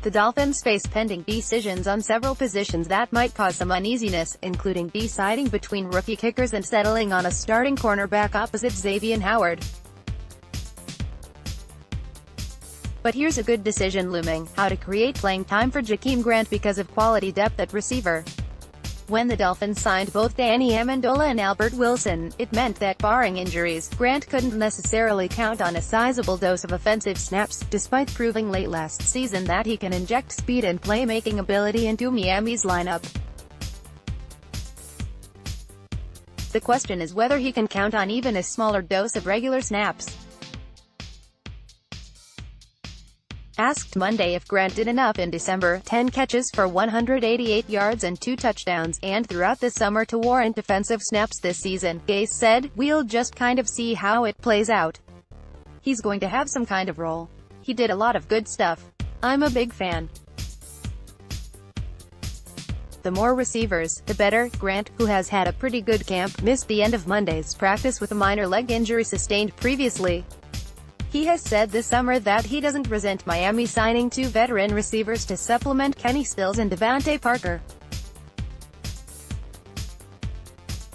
The Dolphins face pending decisions on several positions that might cause some uneasiness, including deciding between rookie kickers and settling on a starting cornerback opposite Xavien Howard. But here's a good decision looming: how to create playing time for Jakeem Grant because of quality depth at receiver. When the Dolphins signed both Danny Amendola and Albert Wilson, it meant that barring injuries, Grant couldn't necessarily count on a sizable dose of offensive snaps, despite proving late last season that he can inject speed and playmaking ability into Miami's lineup. The question is whether he can count on even a smaller dose of regular snaps. Asked Monday if Grant did enough in December, 10 catches for 188 yards and 2 touchdowns, and throughout the summer to warrant defensive snaps this season, Gase said, "We'll just kind of see how it plays out. He's going to have some kind of role. He did a lot of good stuff. I'm a big fan. The more receivers, the better." Grant, who has had a pretty good camp, missed the end of Monday's practice with a minor leg injury sustained previously. He has said this summer that he doesn't resent Miami signing 2 veteran receivers to supplement Kenny Stills and Devontae Parker.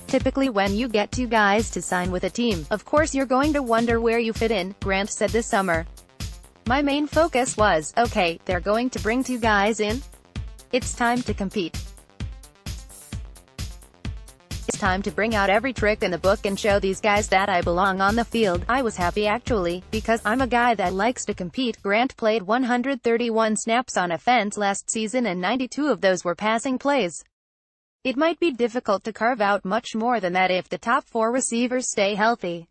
"Typically when you get 2 guys to sign with a team, of course you're going to wonder where you fit in," Grant said this summer. "My main focus was, okay, they're going to bring 2 guys in. It's time to compete. It's time to bring out every trick in the book and show these guys that I belong on the field. I was happy actually, because I'm a guy that likes to compete." Grant played 131 snaps on offense last season and 92 of those were passing plays. It might be difficult to carve out much more than that if the top 4 receivers stay healthy.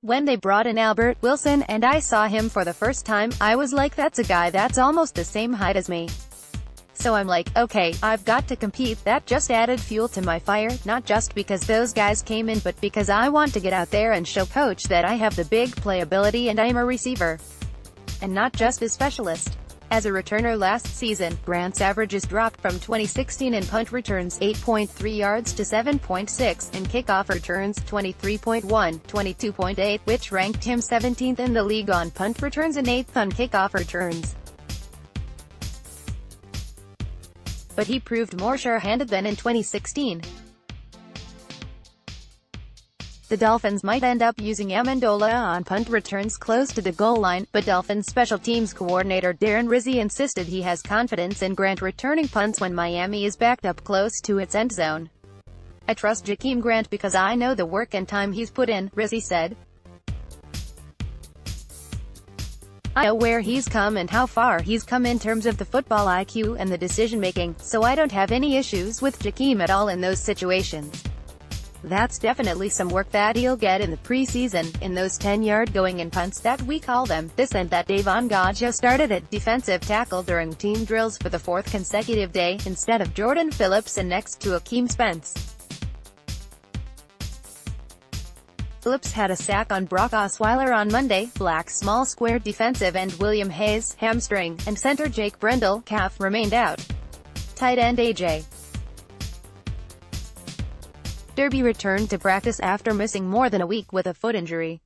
When they brought in Albert Wilson, and I saw him for the first time, I was like, that's a guy that's almost the same height as me. So I'm like, okay, I've got to compete. That just added fuel to my fire, not just because those guys came in but because I want to get out there and show coach that I have the big playability and I'm a receiver. And not just a specialist. As a returner last season, Grant's averages dropped from 2016 in punt returns 8.3 yards to 7.6, and kickoff returns 23.1, 22.8, which ranked him 17th in the league on punt returns and 8th on kickoff returns. But he proved more sure-handed than in 2016. The Dolphins might end up using Amendola on punt returns close to the goal line, but Dolphins special teams coordinator Darren Rizzi insisted he has confidence in Grant returning punts when Miami is backed up close to its end zone. "I trust Jakeem Grant because I know the work and time he's put in," Rizzi said. "I know where he's come and how far he's come in terms of the football IQ and the decision-making, so I don't have any issues with Jakeem at all in those situations. That's definitely some work that he'll get in the preseason, in those 10-yard going-in punts that we call them." This and that Davon Godja started at defensive tackle during team drills for the 4th consecutive day, instead of Jordan Phillips and next to Akeem Spence. Phillips had a sack on Brock Osweiler on Monday. Black small square defensive end William Hayes, hamstring, and center Jake Brendel, calf, remained out. Tight end A.J. Derby returned to practice after missing more than a week with a foot injury.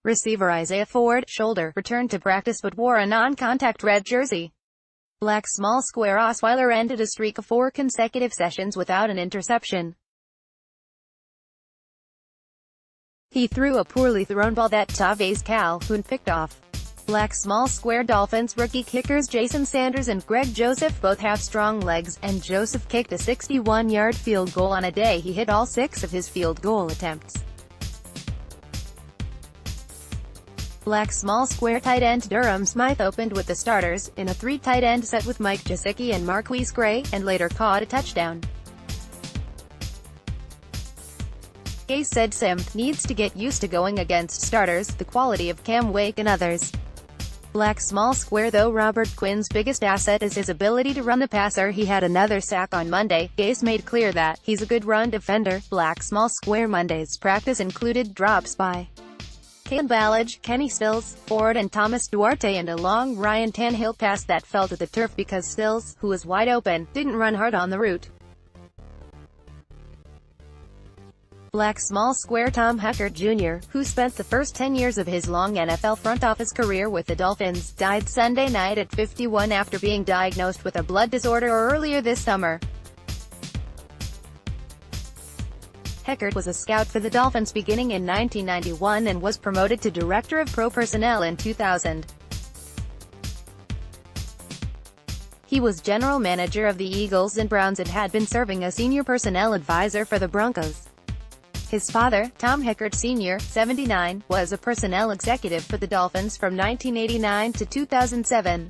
Receiver Isaiah Ford, shoulder, returned to practice but wore a non-contact red jersey. Black small square Osweiler ended a streak of 4 consecutive sessions without an interception. He threw a poorly thrown ball that Tavez Calhoun picked off. Black small square Dolphins rookie kickers Jason Sanders and Greg Joseph both have strong legs, and Joseph kicked a 61-yard field goal on a day he hit all 6 of his field goal attempts. Black small square tight end Durham Smythe opened with the starters, in a 3 tight end set with Mike Gesicki and Marquise Gray, and later caught a touchdown. Gase said Sim needs to get used to going against starters, the quality of Cam Wake and others. Black small square though Robert Quinn's biggest asset is his ability to run the passer. He had another sack on Monday. Gase made clear that he's a good run defender. Black small square Monday's practice included drops by Kalen Ballage, Kenny Stills, Ford and Thomas Duarte, and a long Ryan Tannehill pass that fell to the turf because Stills, who was wide open, didn't run hard on the route. Black small square Tom Heckert Jr., who spent the first 10 years of his long NFL front office career with the Dolphins, died Sunday night at 51 after being diagnosed with a blood disorder earlier this summer. Heckert was a scout for the Dolphins beginning in 1991 and was promoted to Director of Pro Personnel in 2000. He was general manager of the Eagles and Browns and had been serving as senior personnel advisor for the Broncos. His father, Tom Heckert Sr., 79, was a personnel executive for the Dolphins from 1989 to 2007.